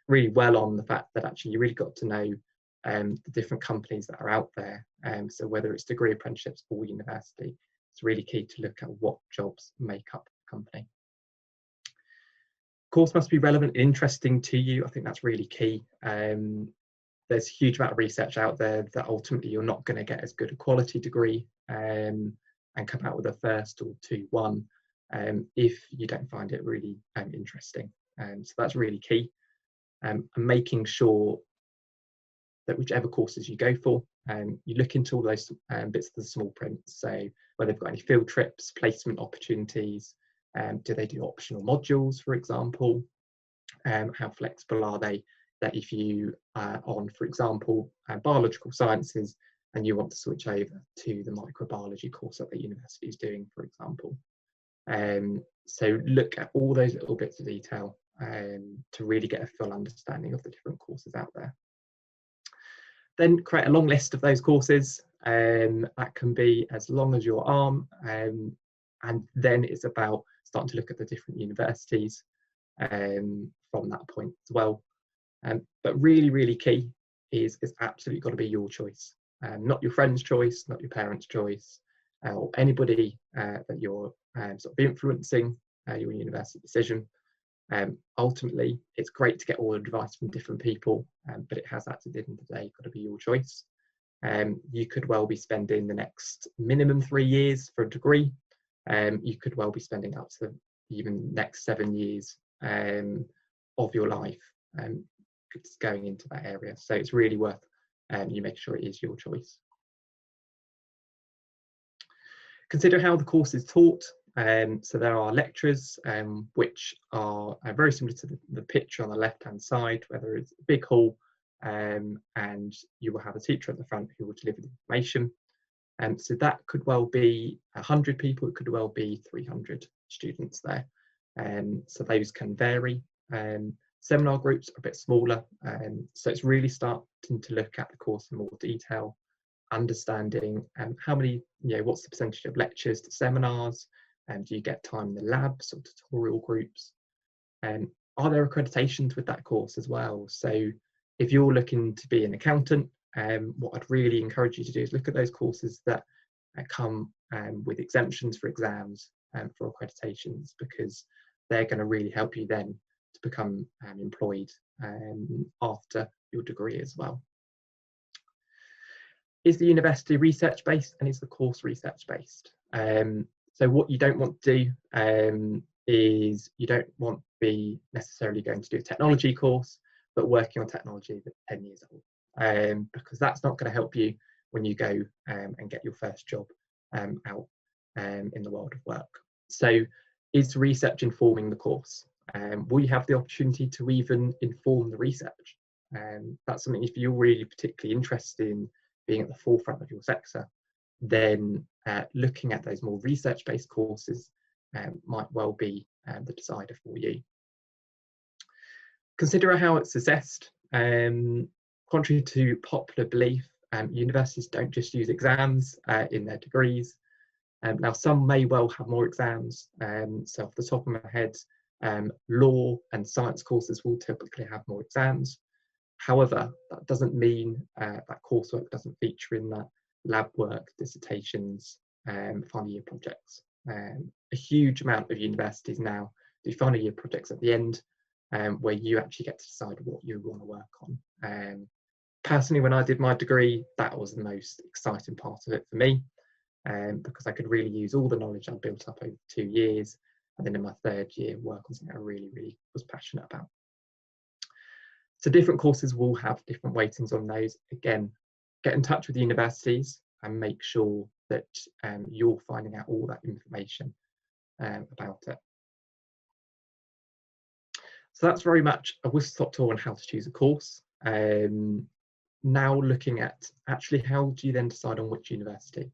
really well on the fact that actually you really got to know the different companies that are out there. So whether it's degree apprenticeships or university, it's really key to look at what jobs make up the company. Course must be relevant and interesting to you. I think that's really key. There's a huge amount of research out there that ultimately you're not going to get as good a quality degree and come out with a first or 2-1 if you don't find it really interesting. So that's really key. And making sure that whichever courses you go for, you look into all those bits of the small print. So whether they've got any field trips, placement opportunities, do they do optional modules, for example? How flexible are they? That if you are on, for example, biological sciences and you want to switch over to the microbiology course that the university is doing, for example. So look at all those little bits of detail to really get a full understanding of the different courses out there. Then create a long list of those courses. That can be as long as your arm, and then it's about starting to look at the different universities from that point as well. But really, really key is it's absolutely got to be your choice, not your friend's choice, not your parents' choice, or anybody that you're sort of influencing your university decision. Ultimately, it's great to get all the advice from different people, but it has at the end of the day got to be your choice. You could well be spending the next minimum 3 years for a degree. You could well be spending up to even next 7 years of your life going into that area. So it's really worth you make sure it is your choice. Consider how the course is taught. So there are lectures which are very similar to the picture on the left hand side, whether it's a big hall and you will have a teacher at the front who will deliver the information. So that could well be 100 people, it could well be 300 students there. So those can vary. Seminar groups are a bit smaller, so it's really starting to look at the course in more detail, understanding how many, what's the percentage of lectures to seminars, and do you get time in the labs or tutorial groups? Are there accreditations with that course as well? So if you're looking to be an accountant, what I'd really encourage you to do is look at those courses that come with exemptions for exams and for accreditations, because they're going to really help you then to become employed after your degree as well. Is the university research based and is the course research based? So what you don't want to do is you don't want to be necessarily going to do a technology course, but working on technology that's 10 years old, because that's not going to help you when you go and get your first job out in the world of work. So is research informing the course? Will you have the opportunity to even inform the research? That's something, if you're really particularly interested in being at the forefront of your sector, then looking at those more research-based courses might well be the decider for you. Consider how it's assessed. Contrary to popular belief, universities don't just use exams in their degrees. Now, some may well have more exams. So off the top of my head, law and science courses will typically have more exams. However, that doesn't mean that coursework doesn't feature in that lab work, dissertations, final year projects. A huge amount of universities now do final year projects at the end, where you actually get to decide what you want to work on. Personally, when I did my degree, that was the most exciting part of it for me, because I could really use all the knowledge I built up over 2 years, and then in my 3rd year work on something I really was passionate about. So different courses will have different weightings on those. Again, get in touch with the universities and make sure that you're finding out all that information about it. So that's very much a whistle-stop tour on how to choose a course. Now looking at actually how do you then decide on which university?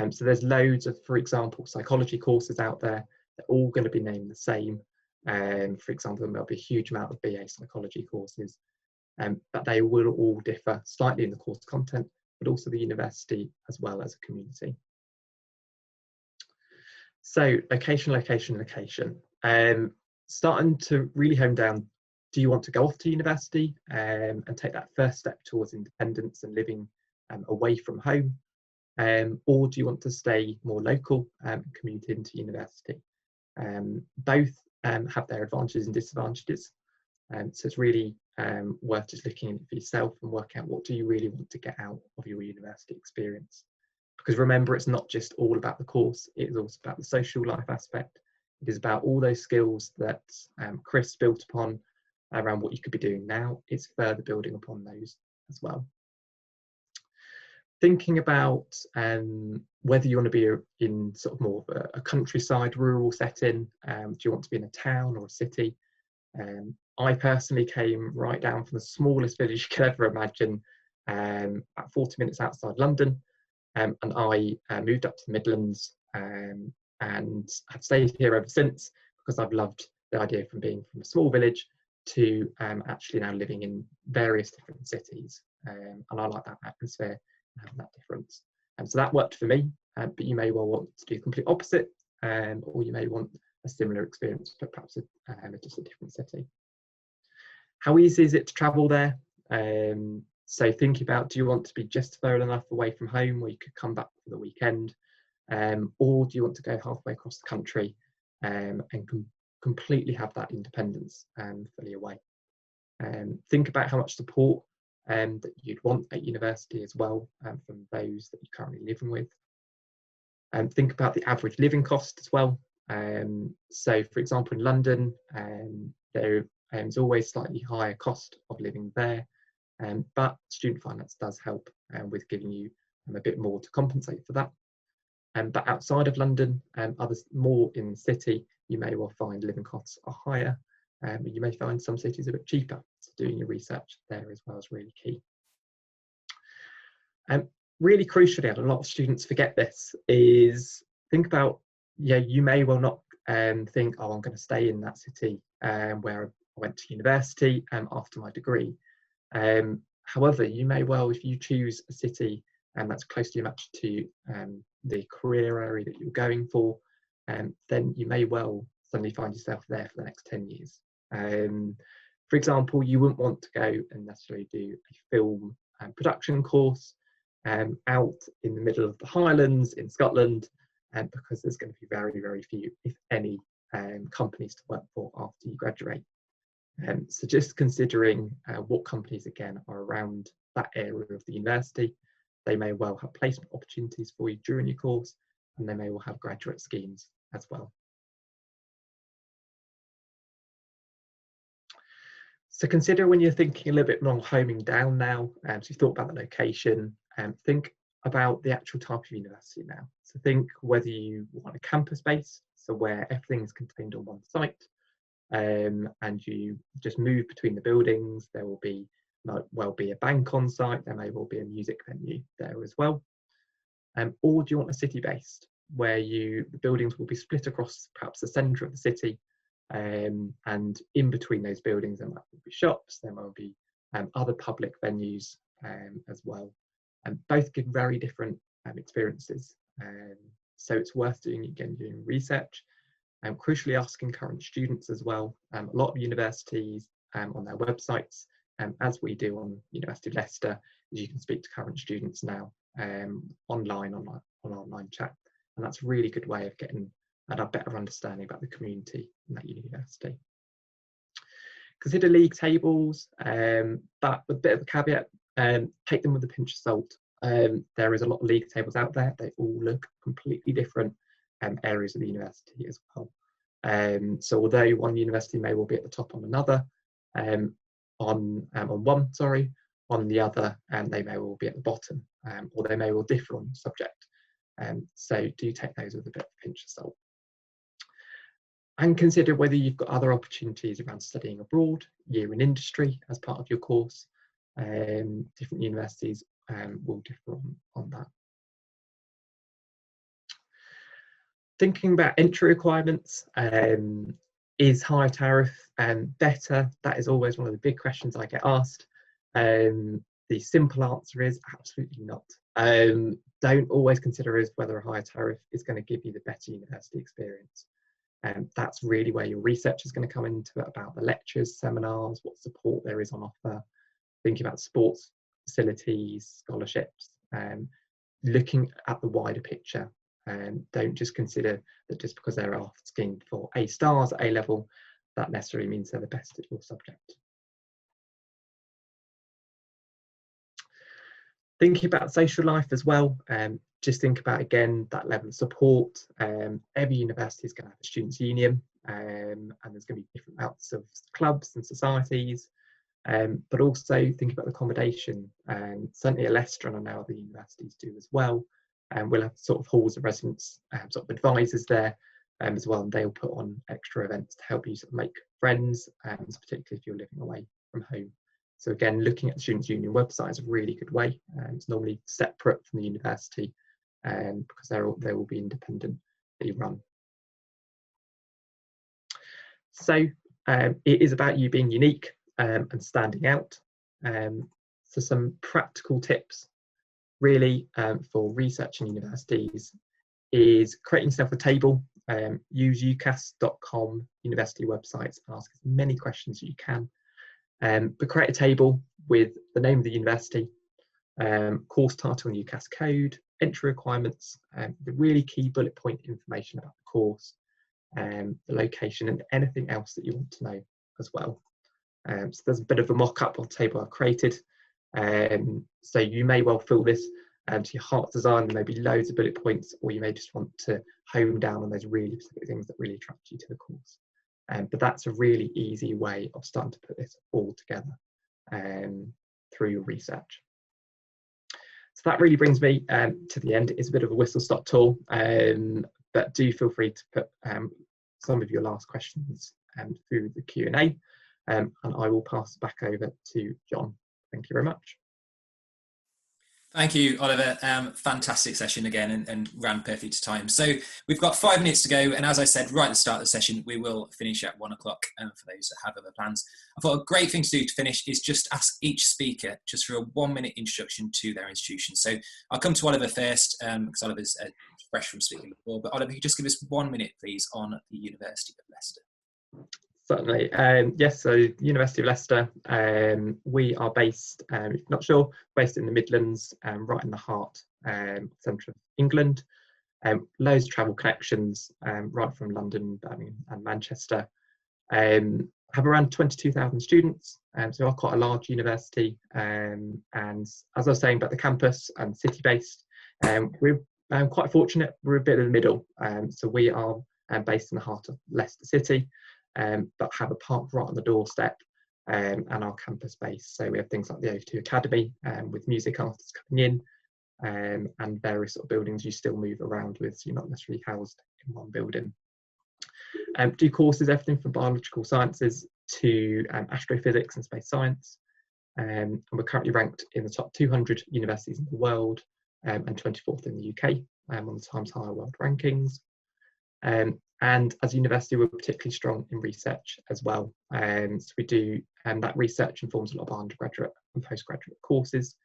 So there's loads of, for example, psychology courses out there. They're all going to be named the same. For example, there'll be a huge amount of BA psychology courses, but they will all differ slightly in the course content, but also the university as well as a community. So location. Starting to really hone down, do you want to go off to university and take that first step towards independence and living away from home? Or do you want to stay more local and commute into university? Both have their advantages and disadvantages. So it's really worth just looking at it for yourself and working out what do you really want to get out of your university experience. Because remember, it's not just all about the course, it is also about the social life aspect. It is about all those skills that Chris built upon around what you could be doing now. It's further building upon those as well. Thinking about whether you want to be in sort of more of a countryside, rural setting, do you want to be in a town or a city? I personally came right down from the smallest village you could ever imagine, about 40 minutes outside London, and I moved up to the Midlands and have stayed here ever since, because I've loved the idea from being from a small village to actually now living in various different cities, and I like that atmosphere and having that difference. And so that worked for me, but you may well want to do the complete opposite, or you may want a similar experience, but perhaps just a different city. How easy is it to travel there? So think about, do you want to be just far enough away from home where you could come back for the weekend? Or do you want to go halfway across the country and completely have that independence fully away? Think about how much support that you'd want at university as well from those that you're currently living with. Think about the average living cost as well. So for example, in London, there is always slightly higher cost of living there, but student finance does help with giving you a bit more to compensate for that. But outside of London, others more in the city, you may well find living costs are higher. You may find some cities a bit cheaper. So doing your research there as well is really key. Really crucially, and a lot of students forget this, is think about, you may well not think, oh, I'm going to stay in that city where I went to university after my degree. However, you may well, if you choose a city that's closely matched to the career area that you're going for, then you may well suddenly find yourself there for the next 10 years. For example, you wouldn't want to go and necessarily do a film production course out in the middle of the Highlands in Scotland, because there's going to be very, very few, if any, companies to work for after you graduate. So just considering what companies, again, are around that area of the university. They may well have placement opportunities for you during your course, and they may well have graduate schemes as well. So consider when you're thinking a little bit more homing down now, so you've thought about the location, think about the actual type of university now. So think whether you want a campus base, so where everything is contained on one site, and you just move between the buildings. There will be, might well be a bank on site, there may well be a music venue there as well. Or do you want a city-based, where the buildings will be split across perhaps the centre of the city, and in between those buildings there might be shops, there might be other public venues as well. And both give very different experiences. So it's worth doing research, and crucially asking current students as well. A lot of universities on their websites, as we do on University of Leicester, you can speak to current students now online on online chat, and that's a really good way of getting a better understanding about the community in that university. Consider league tables, but with a bit of a caveat, take them with a pinch of salt. There is a lot of league tables out there. They all look completely different areas of the university as well. So although one university may well be at the top on another, on the other, they may well be at the bottom, or they may well differ on the subject. So do take those with a bit of a pinch of salt. And consider whether you've got other opportunities around studying abroad, year in industry as part of your course. Different universities will differ on that. Thinking about entry requirements, is higher tariff better? That is always one of the big questions I get asked. The simple answer is absolutely not. Don't always consider as whether a higher tariff is going to give you the better university experience. That's really where your research is going to come into it, about the lectures, seminars, what support there is on offer, thinking about sports facilities, scholarships, looking at the wider picture. Don't just consider that just because they're asking for A stars at A level, that necessarily means they're the best at your subject. Thinking about social life as well, just think about, again, that level of support. Every university is going to have a students' union, and there's going to be different amounts of clubs and societies, but also think about accommodation. Certainly at Leicester, and I know other universities do as well. We'll have sort of halls of residence, sort of advisors there as well, and they'll put on extra events to help you sort of make friends, particularly if you're living away from home. So again, looking at the Students' Union website is a really good way. It's normally separate from the university, because they will be independently run. So it is about you being unique and standing out. So some practical tips really for researching universities is creating yourself a table. Use ucas.com university websites and ask as many questions as you can. But create a table with the name of the university, course title and UCAS code, entry requirements, the really key bullet point information about the course, the location, and anything else that you want to know as well. So there's a bit of a mock-up of the table I've created. So you may well fill this to your heart's desire. There may be loads of bullet points, or you may just want to hone down on those really specific things that really attract you to the course. But that's a really easy way of starting to put this all together through your research. So that really brings me to the end. It's a bit of a whistle-stop tour, but do feel free to put some of your last questions through the Q&A, and I will pass back over to Jon. Thank you very much. Thank you, Oliver. Fantastic session again, and ran perfect to time. So we've got 5 minutes to go, and as I said right at the start of the session, we will finish at 1 o'clock for those that have other plans. I thought a great thing to do to finish is just ask each speaker just for a 1-minute introduction to their institution. So I'll come to Oliver first, because Oliver's fresh from speaking before, but Oliver, you just give us 1 minute, please, on the University of Leicester. Certainly. Yes, so University of Leicester, we are based, if you're not sure, based in the Midlands, right in the heart, centre of England. Loads of travel connections, right from London, Birmingham and Manchester. Have around 22,000 students, so we are quite a large university. And as I was saying about the campus and city-based, we're quite fortunate. We're a bit in the middle. So we are based in the heart of Leicester City, but have a park right on the doorstep, and our campus base. So we have things like the O2 Academy, with music artists coming in, and various sort of buildings you still move around with, so you're not necessarily housed in one building. Do courses, everything from biological sciences to astrophysics and space science, and we're currently ranked in the top 200 universities in the world, and 24th in the UK on the Times Higher World Rankings. And as a university, we're particularly strong in research as well. So we do, that research informs a lot of our undergraduate and postgraduate courses.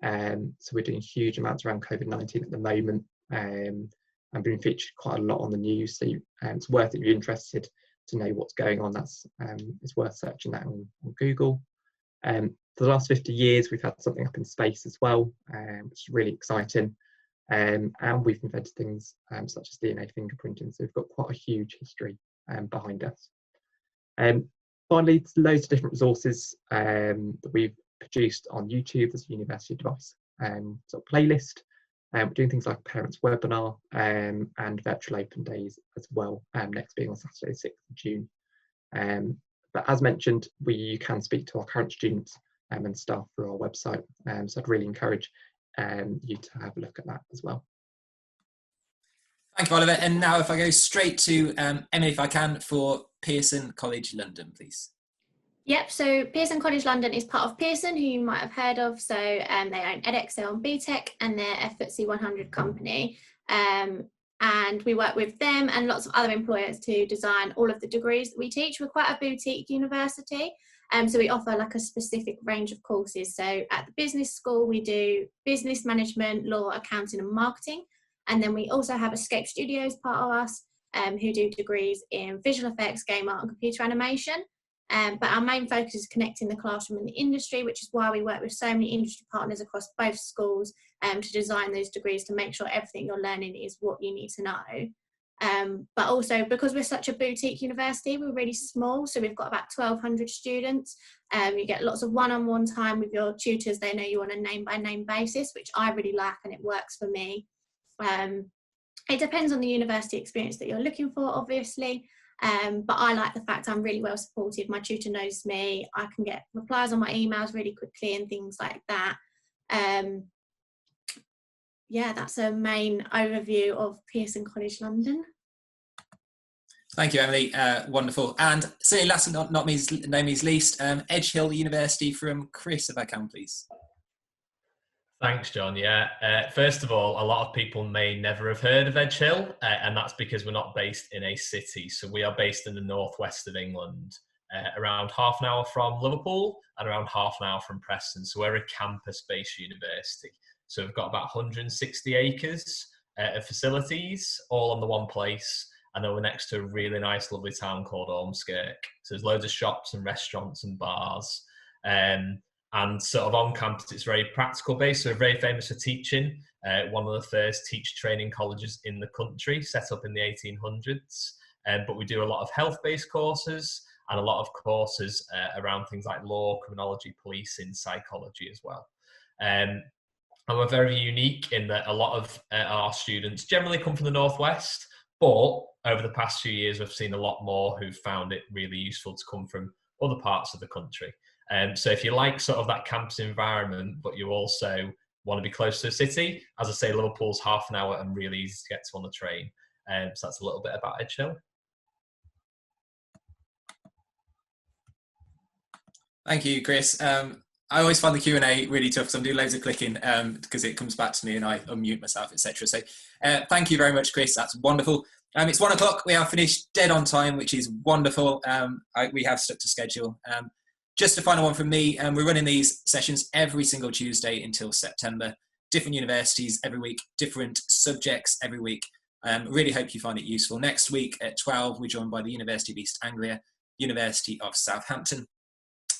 So we're doing huge amounts around COVID-19 at the moment, and being featured quite a lot on the news. So it's worth it if you're interested to know what's going on. It's worth searching that on Google. For the last 50 years, we've had something up in space as well, which is really exciting. And we've invented things such as DNA fingerprinting, so we've got quite a huge history behind us. Finally, there's loads of different resources that we've produced on YouTube. There's a university device sort of playlist. We're doing things like parents webinar and virtual open days as well, next being on Saturday 6th of June. But as mentioned, you can speak to our current students and staff through our website, so I'd really encourage you to have a look at that as well. Thank you, Oliver. And now if I go straight to Emily, if I can, for Pearson College London, please. Yep, so Pearson College London is part of Pearson, who you might have heard of. So they own edX, they're on BTEC, and they're a FTSE 100 company. And we work with them and lots of other employers to design all of the degrees that we teach. We're quite a boutique university, so we offer like a specific range of courses. So at the business school, we do business management, law, accounting and marketing. And then we also have Escape Studios, part of us, who do degrees in visual effects, game art and computer animation. But our main focus is connecting the classroom and the industry, which is why we work with so many industry partners across both schools to design those degrees to make sure everything you're learning is what you need to know. But also, because we're such a boutique university, we're really small, so we've got about 1,200 students. You get lots of one-on-one time with your tutors. They know you on a name-by-name basis, which I really like, and it works for me. It depends on the university experience that you're looking for, obviously. But I like the fact I'm really well supported. My tutor knows me. I can get replies on my emails really quickly and things like that. Yeah, that's a main overview of Pearson College London. Thank you, Emily. Wonderful. And certainly last but not least, Edge Hill University from Chris, if I can, please. Thanks, John. Yeah, first of all, a lot of people may never have heard of Edge Hill, and that's because we're not based in a city. So we are based in the northwest of England, around half an hour from Liverpool and around half an hour from Preston. So we're a campus-based university. So we've got about 160 acres of facilities, all on the one place. And then we're next to a really nice, lovely town called Ormskirk. So there's loads of shops and restaurants and bars. And sort of on campus, it's very practical based. So we're very famous for teaching. One of the first teacher training colleges in the country, set up in the 1800s. But we do a lot of health-based courses and a lot of courses around things like law, criminology, policing, psychology as well. And we're very unique in that a lot of our students generally come from the northwest, but over the past few years, we've seen a lot more who've found it really useful to come from other parts of the country. So if you like sort of that campus environment, but you also want to be close to the city, as I say, Liverpool's half an hour and really easy to get to on the train. So that's a little bit about Edge Hill. Thank you, Chris. I always find the Q&A really tough because I'm doing loads of clicking because it comes back to me and I unmute myself, etc. So thank you very much, Chris. That's wonderful. It's 1 o'clock. We are finished dead on time, which is wonderful. We have stuck to schedule. Just a final one from me. We're running these sessions every single Tuesday until September. Different universities every week, different subjects every week. Really hope you find it useful. Next week at 12, we're joined by the University of East Anglia, University of Southampton,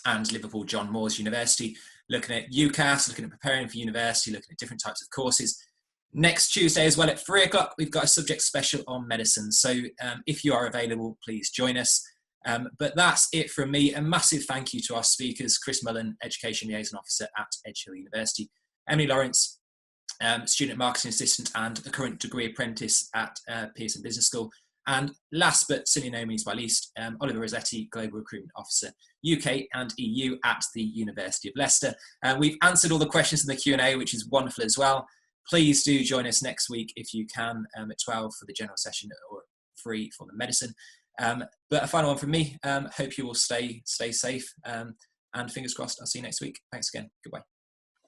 and Liverpool John Moores University, looking at UCAS, looking at preparing for university, looking at different types of courses. Next Tuesday as well at 3 o'clock, we've got a subject special on medicine. So if you are available, please join us. But that's it from me. A massive thank you to our speakers, Chris Mullen, Education Liaison Officer at Edge Hill University, Emily Lawrence, Student Marketing Assistant and a current degree apprentice at Pearson Business School. And last but certainly no means by least, Oliver Rossetti, Global Recruitment Officer, UK and EU at the University of Leicester. We've answered all the questions in the Q&A, which is wonderful as well. Please do join us next week if you can at 12 for the general session or 3 for the medicine. But a final one from me. Hope you will stay safe and fingers crossed. I'll see you next week. Thanks again. Goodbye.